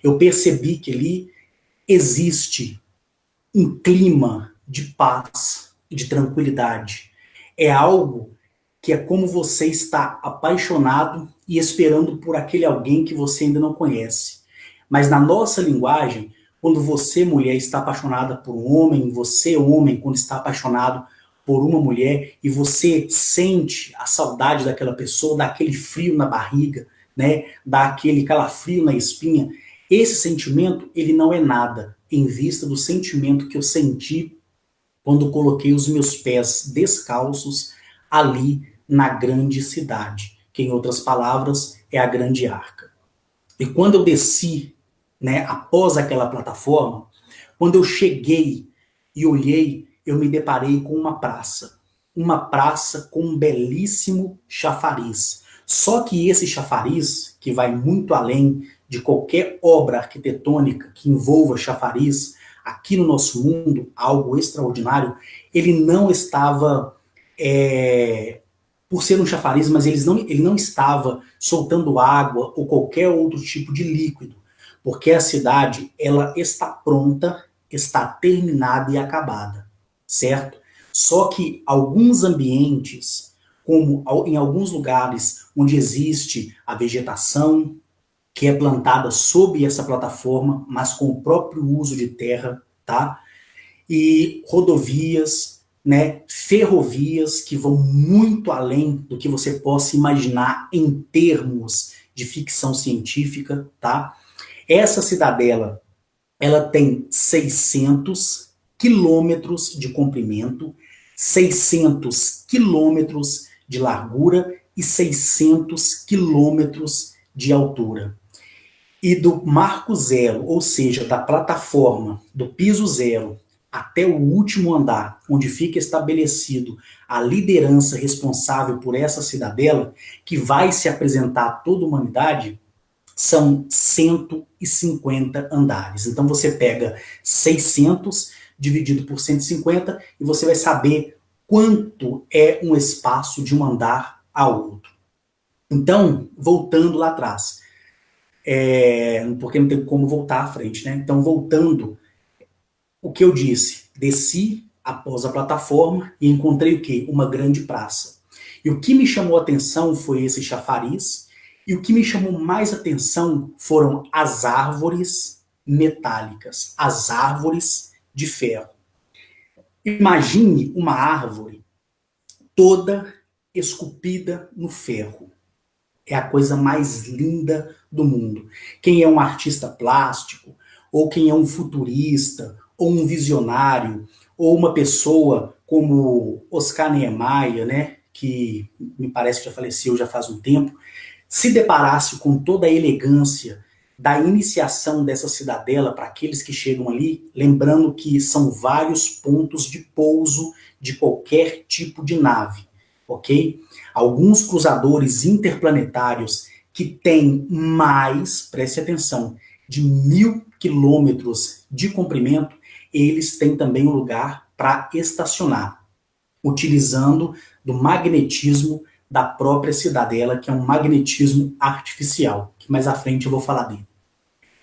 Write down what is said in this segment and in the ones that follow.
eu percebi que ali existe um clima de paz, de tranquilidade. É algo que é como você está apaixonado e esperando por aquele alguém que você ainda não conhece. Mas na nossa linguagem, quando você, mulher, está apaixonada por um homem, você, homem, quando está apaixonado por uma mulher e você sente a saudade daquela pessoa, dá aquele frio na barriga, né, dá aquele calafrio na espinha, esse sentimento, ele não é nada em vista do sentimento que eu senti quando coloquei os meus pés descalços ali na grande cidade, que em outras palavras é a grande arca. E quando eu desci, né, após aquela plataforma, quando eu cheguei e olhei, eu me deparei com uma praça com um belíssimo chafariz. Só que esse chafariz, que vai muito além de qualquer obra arquitetônica que envolva chafariz, aqui no nosso mundo, algo extraordinário, ele não estava, por ser um chafariz, mas ele não estava soltando água ou qualquer outro tipo de líquido, porque a cidade, ela está pronta, está terminada e acabada, certo? Só que alguns ambientes, como em alguns lugares onde existe a vegetação, que é plantada sob essa plataforma, mas com o próprio uso de terra, tá? E rodovias, né, ferrovias que vão muito além do que você possa imaginar em termos de ficção científica, tá? Essa cidadela, ela tem 600 quilômetros de comprimento, 600 quilômetros de largura e 600 quilômetros de altura. E do marco zero, ou seja, da plataforma, do piso zero, até o último andar, onde fica estabelecido a liderança responsável por essa cidadela, que vai se apresentar a toda a humanidade, são 150 andares. Então você pega 600 dividido por 150 e você vai saber quanto é um espaço de um andar a outro. Então, voltando lá atrás, porque não tem como voltar à frente, né? Então, voltando, o que eu disse, desci após a plataforma e encontrei o quê? Uma grande praça. E o que me chamou a atenção foi esse chafariz, e o que me chamou mais atenção foram as árvores metálicas, as árvores de ferro. Imagine uma árvore toda esculpida no ferro. É a coisa mais linda do mundo. Quem é um artista plástico, ou quem é um futurista, ou um visionário, ou uma pessoa como Oscar Niemeyer, né, que me parece que já faleceu já faz um tempo, se deparasse com toda a elegância da iniciação dessa cidadela para aqueles que chegam ali, lembrando que são vários pontos de pouso de qualquer tipo de nave, ok? Alguns cruzadores interplanetários que têm mais, preste atenção, de 1.000 quilômetros de comprimento, eles têm também um lugar para estacionar, utilizando do magnetismo da própria cidadela, que é um magnetismo artificial, que mais à frente eu vou falar dele.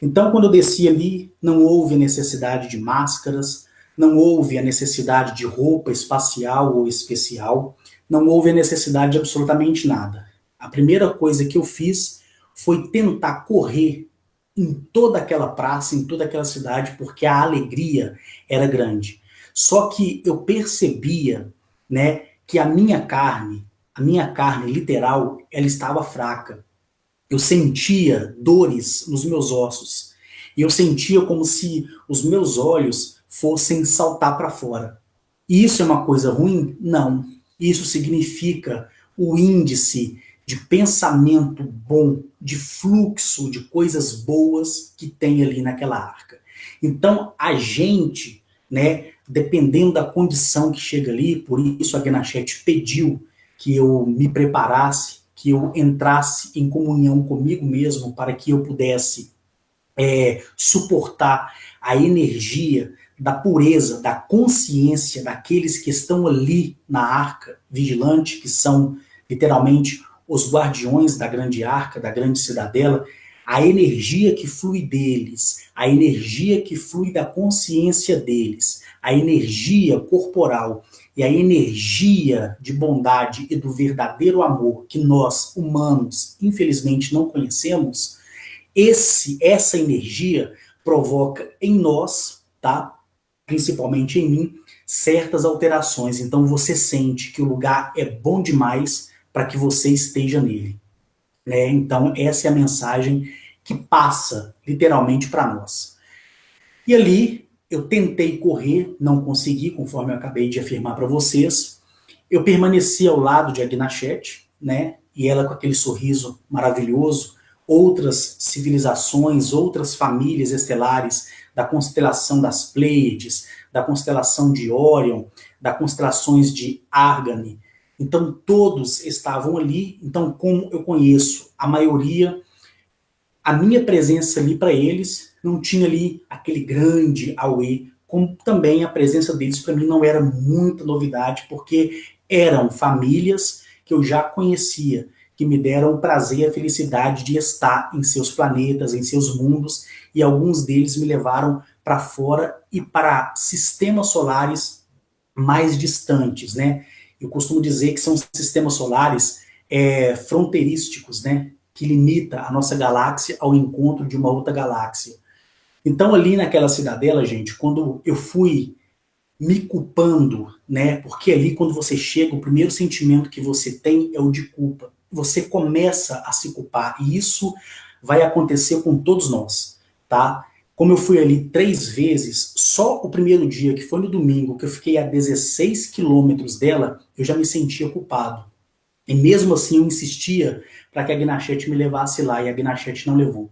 Então, quando eu desci ali, não houve necessidade de máscaras, não houve a necessidade de roupa espacial ou especial, não houve a necessidade de absolutamente nada. A primeira coisa que eu fiz foi tentar correr em toda aquela praça, em toda aquela cidade, porque a alegria era grande. Só que eu percebia, né, que a minha carne literal, ela estava fraca. Eu sentia dores nos meus ossos. E eu sentia como se os meus olhos fossem saltar para fora. E isso é uma coisa ruim? Não. Isso significa o índice de pensamento bom, de fluxo de coisas boas que tem ali naquela arca. Então, a gente, né, dependendo da condição que chega ali, por isso a Gnachete pediu que eu me preparasse, que eu entrasse em comunhão comigo mesmo para que eu pudesse suportar a energia da pureza, da consciência daqueles que estão ali na arca vigilante, que são literalmente os guardiões da grande arca, da grande cidadela. A energia que flui deles, a energia que flui da consciência deles, a energia corporal e a energia de bondade e do verdadeiro amor que nós, humanos, infelizmente não conhecemos, essa energia provoca em nós, tá? Principalmente em mim, certas alterações. Então você sente que o lugar é bom demais para que você esteja nele, né? Então essa é a mensagem que passa literalmente para nós. E ali eu tentei correr, não consegui, conforme eu acabei de afirmar para vocês. Eu permaneci ao lado de Agnachete, né? E ela com aquele sorriso maravilhoso, outras civilizações, outras famílias estelares da constelação das Pleiades, da constelação de Órion, das constelações de Argane. Então todos estavam ali. Então, como eu conheço a maioria, a minha presença ali para eles não tinha ali aquele grande auê, como também a presença deles para mim não era muita novidade, porque eram famílias que eu já conhecia, que me deram o prazer e a felicidade de estar em seus planetas, em seus mundos, e alguns deles me levaram para fora e para sistemas solares mais distantes, né? Eu costumo dizer que são sistemas solares fronteirísticos, né? Que limita a nossa galáxia ao encontro de uma outra galáxia. Então ali naquela cidadela, gente, quando eu fui me culpando, né? Porque ali quando você chega, o primeiro sentimento que você tem é o de culpa. Você começa a se culpar e isso vai acontecer com todos nós, tá? Como eu fui ali 3 vezes, só o primeiro dia, que foi no domingo, que eu fiquei a 16 quilômetros dela, eu já me sentia culpado. E mesmo assim eu insistia para que a Agnachete me levasse lá, e a Agnachete não levou.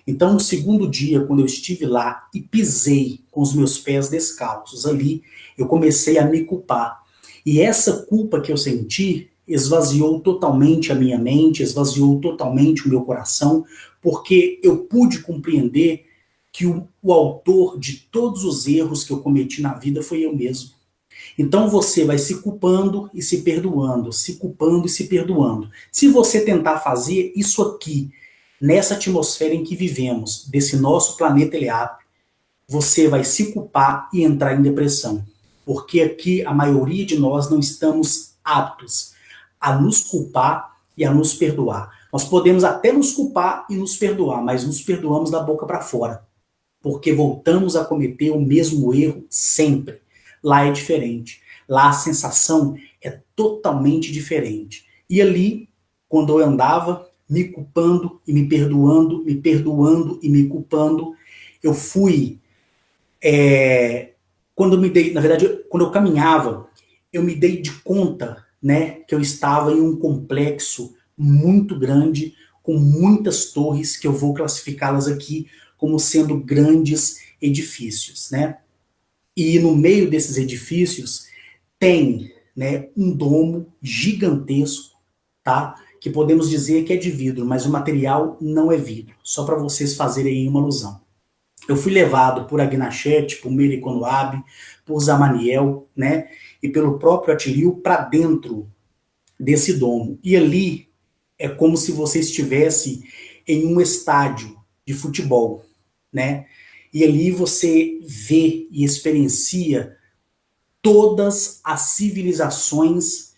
Então no segundo dia, quando eu estive lá e pisei com os meus pés descalços ali, eu comecei a me culpar. E essa culpa que eu senti esvaziou totalmente a minha mente, esvaziou totalmente o meu coração, porque eu pude compreender que o autor de todos os erros que eu cometi na vida foi eu mesmo. Então você vai se culpando e se perdoando, se culpando e se perdoando. Se você tentar fazer isso aqui, nessa atmosfera em que vivemos, desse nosso planeta Eliape, você vai se culpar e entrar em depressão. Porque aqui a maioria de nós não estamos aptos a nos culpar e a nos perdoar. Nós podemos até nos culpar e nos perdoar, mas nos perdoamos da boca para fora. Porque voltamos a cometer o mesmo erro sempre. Lá é diferente. Lá a sensação é totalmente diferente. E ali, quando eu andava me culpando e me perdoando e me culpando, eu fui... quando eu me dei, na verdade, quando eu caminhava, eu me dei de conta, né, que eu estava em um complexo muito grande, com muitas torres, que eu vou classificá-las aqui como sendo grandes edifícios, né? E no meio desses edifícios tem, né, um domo gigantesco, tá? Que podemos dizer que é de vidro, mas o material não é vidro, só para vocês fazerem aí uma alusão. Eu fui levado por Agnachete, por Meleconoab, por Zamaniel, né, e pelo próprio Atilio para dentro desse domo. E ali é como se você estivesse em um estádio de futebol, né? E ali você vê e experiencia todas as civilizações,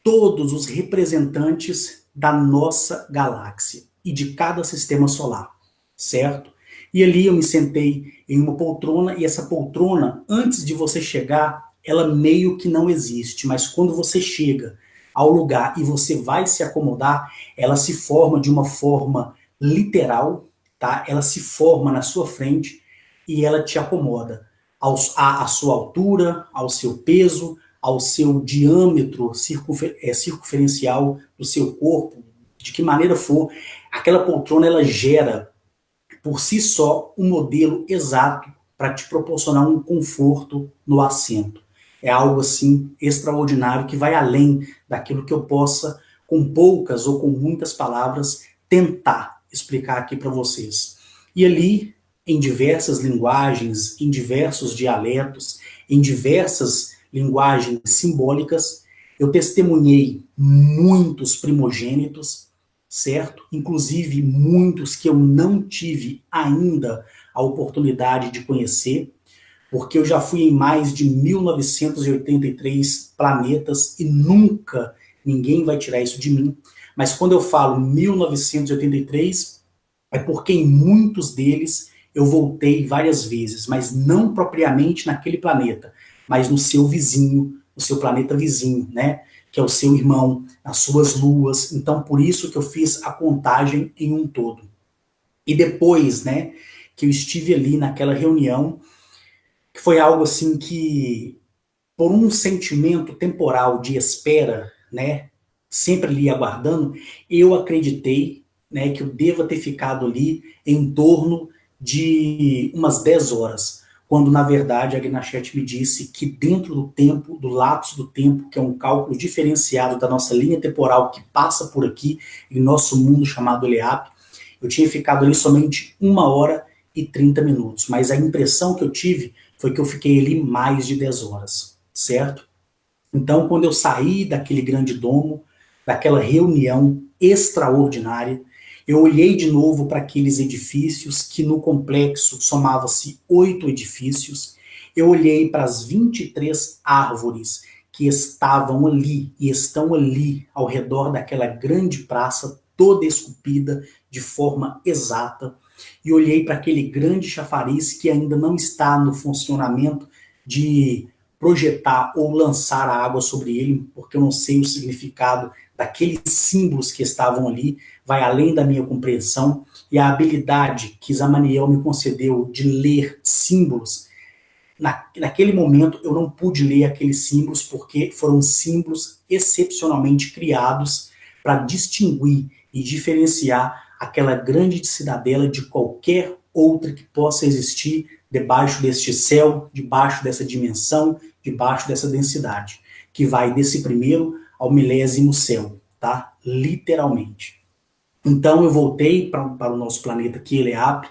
todos os representantes da nossa galáxia e de cada sistema solar, certo? E ali eu me sentei em uma poltrona, e essa poltrona, antes de você chegar, ela meio que não existe, mas quando você chega ao lugar e você vai se acomodar, ela se forma de uma forma literal, tá? Ela se forma na sua frente e ela te acomoda à sua altura, ao seu peso, ao seu diâmetro circunferencial do seu corpo, de que maneira for. Aquela poltrona ela gera por si só um modelo exato para te proporcionar um conforto no assento. É algo assim extraordinário que vai além daquilo que eu possa, com poucas ou com muitas palavras, tentar explicar aqui para vocês. E ali, em diversas linguagens, em diversos dialetos, em diversas linguagens simbólicas, eu testemunhei muitos primogênitos, certo? Inclusive muitos que eu não tive ainda a oportunidade de conhecer, porque eu já fui em mais de 1983 planetas e nunca ninguém vai tirar isso de mim. Mas quando eu falo 1983, é porque em muitos deles eu voltei várias vezes, mas não propriamente naquele planeta, mas no seu vizinho, no seu planeta vizinho, né? Que é o seu irmão, nas suas luas. Então, por isso que eu fiz a contagem em um todo. E depois, né, que eu estive ali naquela reunião, que foi algo assim que, por um sentimento temporal de espera, né, sempre ali aguardando, eu acreditei, né, que eu deva ter ficado ali em torno de umas 10 horas, quando na verdade a Gnachete me disse que dentro do tempo, do lapso do tempo, que é um cálculo diferenciado da nossa linha temporal que passa por aqui, em nosso mundo chamado LEAP, eu tinha ficado ali somente 1 hora e 30 minutos, mas a impressão que eu tive foi que eu fiquei ali mais de 10 horas, certo? Então, quando eu saí daquele grande domo, daquela reunião extraordinária, eu olhei de novo para aqueles edifícios, que no complexo somava-se 8 edifícios, eu olhei para as 23 árvores que estavam ali e estão ali ao redor daquela grande praça, toda esculpida de forma exata, e olhei para aquele grande chafariz que ainda não está no funcionamento de projetar ou lançar a água sobre ele, porque eu não sei o significado daqueles símbolos que estavam ali, vai além da minha compreensão, e a habilidade que Zamaniel me concedeu de ler símbolos, naquele momento eu não pude ler aqueles símbolos, porque foram símbolos excepcionalmente criados para distinguir e diferenciar aquela grande cidadela de qualquer outra que possa existir debaixo deste céu, debaixo dessa dimensão, debaixo dessa densidade, que vai desse primeiro ao milésimo céu, tá? Literalmente. Então eu voltei para o nosso planeta aqui, Eleap,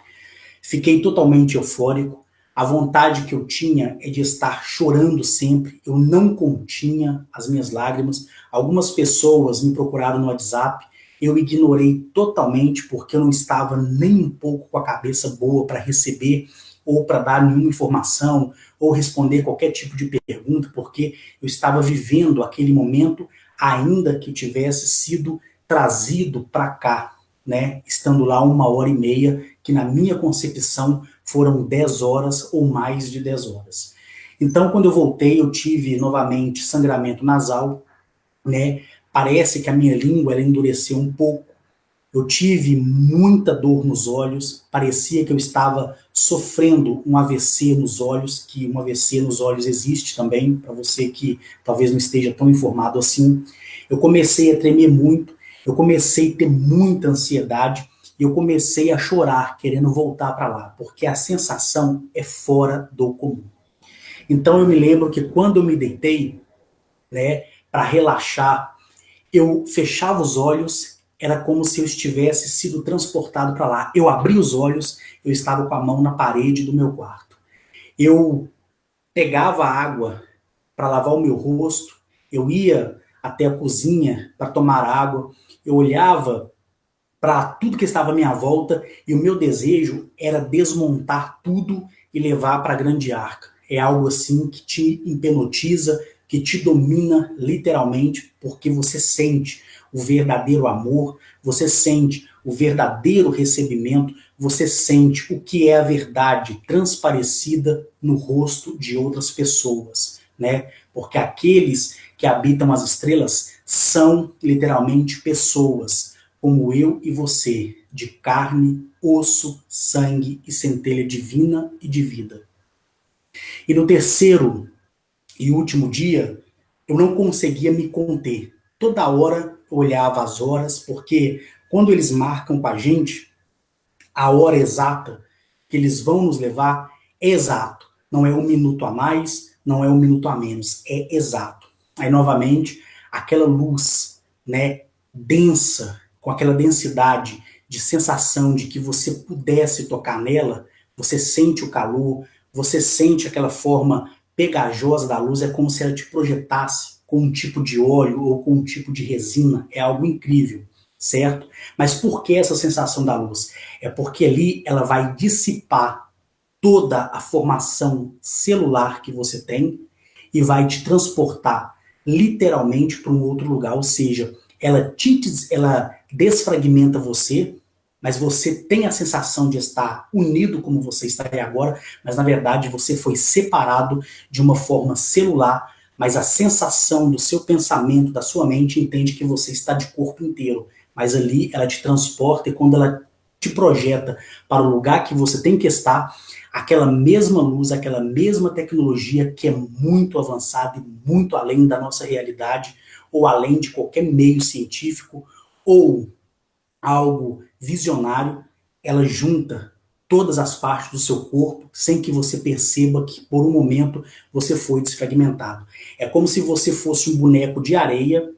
fiquei totalmente eufórico, a vontade que eu tinha é de estar chorando sempre, eu não continha as minhas lágrimas, algumas pessoas me procuraram no WhatsApp, eu ignorei totalmente, porque eu não estava nem um pouco com a cabeça boa para receber ou para dar nenhuma informação, ou responder qualquer tipo de pergunta, porque eu estava vivendo aquele momento, ainda que tivesse sido trazido para cá, né, estando lá 1 hora e meia, que na minha concepção foram 10 horas ou mais de 10 horas. Então, quando eu voltei, eu tive novamente sangramento nasal, né, parece que a minha língua ela endureceu um pouco, eu tive muita dor nos olhos, parecia que eu estava sofrendo um AVC nos olhos, que um AVC nos olhos existe também, para você que talvez não esteja tão informado assim. Eu comecei a tremer muito, eu comecei a ter muita ansiedade, e eu comecei a chorar, querendo voltar para lá, porque a sensação é fora do comum. Então eu me lembro que quando eu me deitei, né, para relaxar, eu fechava os olhos, era como se eu estivesse sido transportado para lá. Eu abri os olhos, eu estava com a mão na parede do meu quarto. Eu pegava água para lavar o meu rosto, eu ia até a cozinha para tomar água, eu olhava para tudo que estava à minha volta e o meu desejo era desmontar tudo e levar para a grande arca. É algo assim que te hipnotiza, que te domina literalmente, porque você sente o verdadeiro amor, você sente o verdadeiro recebimento, você sente o que é a verdade transparecida no rosto de outras pessoas, né? Porque aqueles que habitam as estrelas são literalmente pessoas, como eu e você, de carne, osso, sangue e centelha divina e de vida. E no terceiro e último dia, eu não conseguia me conter. Toda hora eu olhava as horas, porque quando eles marcam com a gente, a hora exata que eles vão nos levar é exato. Não é 1 minuto a mais, não é 1 minuto a menos, é exato. Aí, novamente, aquela luz, né, densa, com aquela densidade de sensação de que você pudesse tocar nela, você sente o calor, você sente aquela forma pegajosa da luz, é como se ela te projetasse com um tipo de óleo ou com um tipo de resina, é algo incrível, certo? Mas por que essa sensação da luz? É porque ali ela vai dissipar toda a formação celular que você tem e vai te transportar literalmente para um outro lugar, ou seja, ela desfragmenta você, mas você tem a sensação de estar unido como você está aí agora, mas na verdade você foi separado de uma forma celular, mas a sensação do seu pensamento, da sua mente, entende que você está de corpo inteiro, mas ali ela te transporta e quando ela te projeta para o lugar que você tem que estar, aquela mesma luz, aquela mesma tecnologia que é muito avançada e muito além da nossa realidade, ou além de qualquer meio científico, ou algo visionário, ela junta todas as partes do seu corpo sem que você perceba que por um momento você foi desfragmentado. É como se você fosse um boneco de areia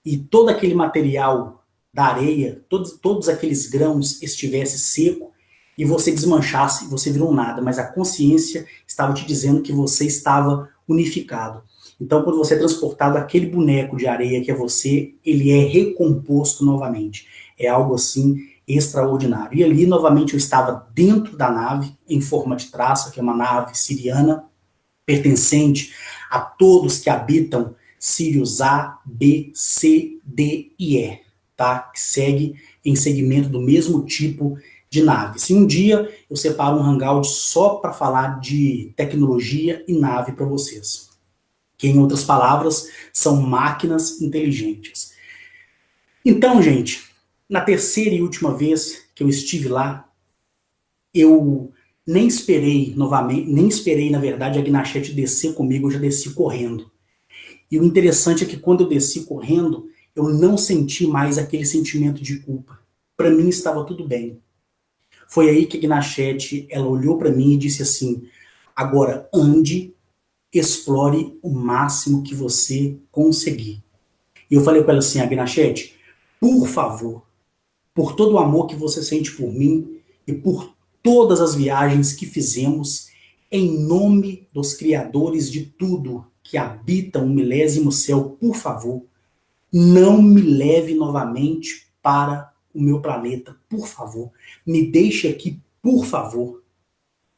e todo aquele material da areia, todos aqueles grãos estivesse seco e você desmanchasse, você virou nada, mas a consciência estava te dizendo que você estava unificado. Então, quando você é transportado, aquele boneco de areia que é você, ele é recomposto novamente. É algo assim extraordinário. E ali, novamente, eu estava dentro da nave, em forma de traça, que é uma nave siriana, pertencente a todos que habitam Sirius A, B, C, D e E, tá? Que segue em segmento do mesmo tipo de nave. Se um dia eu separo um hangout só para falar de tecnologia e nave para vocês, que em outras palavras são máquinas inteligentes. Então, gente, na terceira e última vez que eu estive lá, eu nem esperei novamente, nem esperei, na verdade, a Gnachete descer comigo, eu já desci correndo. E o interessante é que quando eu desci correndo, eu não senti mais aquele sentimento de culpa. Para mim estava tudo bem. Foi aí que a Gnachete, ela olhou para mim e disse assim: agora ande, explore o máximo que você conseguir. E eu falei para ela assim: Gnachete, por favor, por todo o amor que você sente por mim e por todas as viagens que fizemos, em nome dos criadores de tudo que habitam o milésimo céu, por favor, não me leve novamente para o meu planeta, por favor. Me deixe aqui, por favor.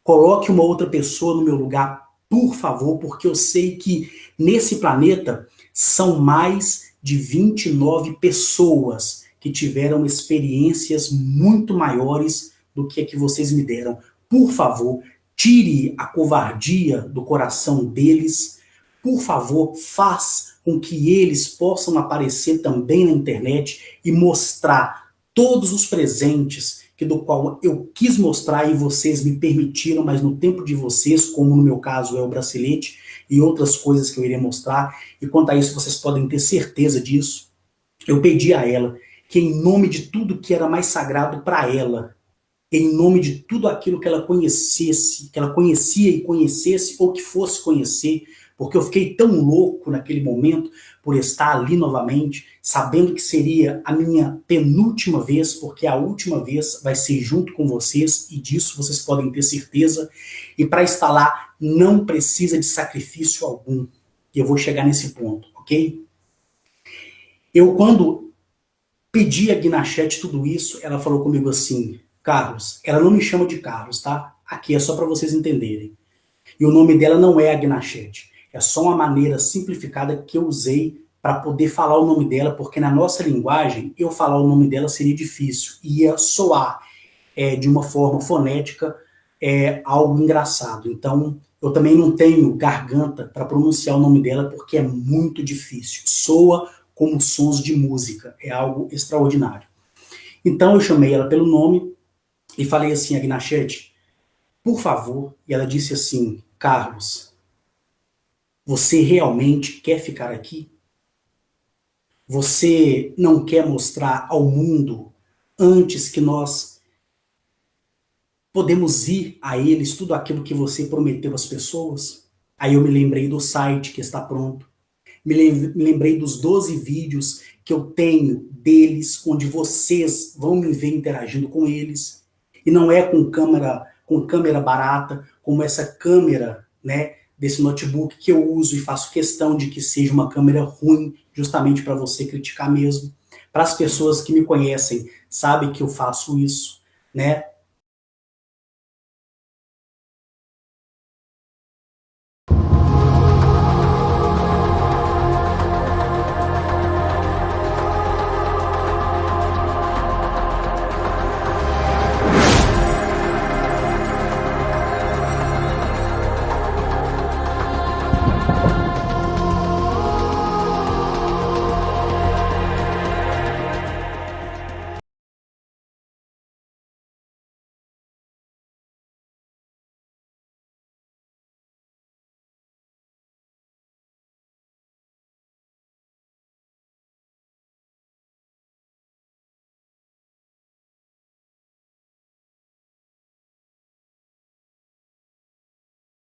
Coloque uma outra pessoa no meu lugar, por favor, porque eu sei que nesse planeta são mais de 29 pessoas que tiveram experiências muito maiores do que a que vocês me deram. Por favor, tire a covardia do coração deles. Por favor, faça com que eles possam aparecer também na internet e mostrar todos os presentes que do qual eu quis mostrar e vocês me permitiram, mas no tempo de vocês, como no meu caso é o bracelete e outras coisas que eu iria mostrar, e quanto a isso vocês podem ter certeza disso, eu pedi a ela que em nome de tudo que era mais sagrado para ela, em nome de tudo aquilo que ela conhecesse, que ela conhecia e conhecesse, ou que fosse conhecer, porque eu fiquei tão louco naquele momento por estar ali novamente, sabendo que seria a minha penúltima vez, porque a última vez vai ser junto com vocês, e disso vocês podem ter certeza, e para estar lá não precisa de sacrifício algum, e eu vou chegar nesse ponto, ok? Eu, quando pedi a Gnachete tudo isso, ela falou comigo assim: Carlos, ela não me chama de Carlos, tá? Aqui é só para vocês entenderem. E o nome dela não é a Gnachete. É só uma maneira simplificada que eu usei para poder falar o nome dela, porque na nossa linguagem, eu falar o nome dela seria difícil. Ia soar de uma forma fonética algo engraçado. Então, eu também não tenho garganta para pronunciar o nome dela, porque é muito difícil. Soa como sons de música. É algo extraordinário. Então, eu chamei ela pelo nome e falei assim: Gnachete, por favor. E ela disse assim: Carlos, você realmente quer ficar aqui? Você não quer mostrar ao mundo, antes que nós podemos ir a eles, tudo aquilo que você prometeu às pessoas? Aí eu me lembrei do site que está pronto. Me lembrei dos 12 vídeos que eu tenho deles, onde vocês vão me ver interagindo com eles. E não é com câmera barata, como essa câmera, né, desse notebook que eu uso e faço questão de que seja uma câmera ruim, justamente para você criticar mesmo. Para as pessoas que me conhecem, sabem que eu faço isso, né?